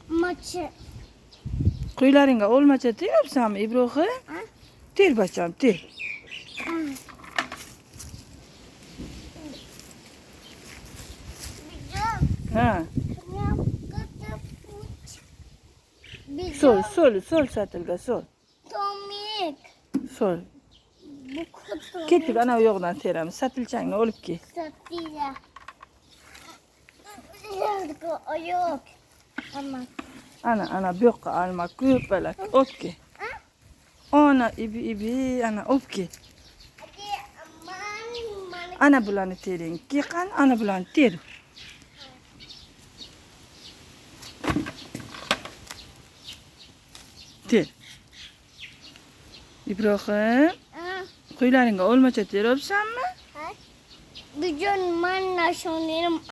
Maçı. Kuylaringa olmacha teryapsanmi Ibrohim? Ter bacham, ter. Ha. Sol satilga sol. Tomik. Sol. Bu kutu. Ketdik ana u yoqdan teramiz. Satilchangni olib kel. Satıyla. Yok. Ama. Ana bu yoqqa alma ko'palak olib kel. Ana ibi ana olib kel. Hadi aman. Ana bularni tering. Keqan ana bularni ter. Ter. Ibrohim, qo'ylaringga olmacha teryapsanmi? Bugün ben naşonlarım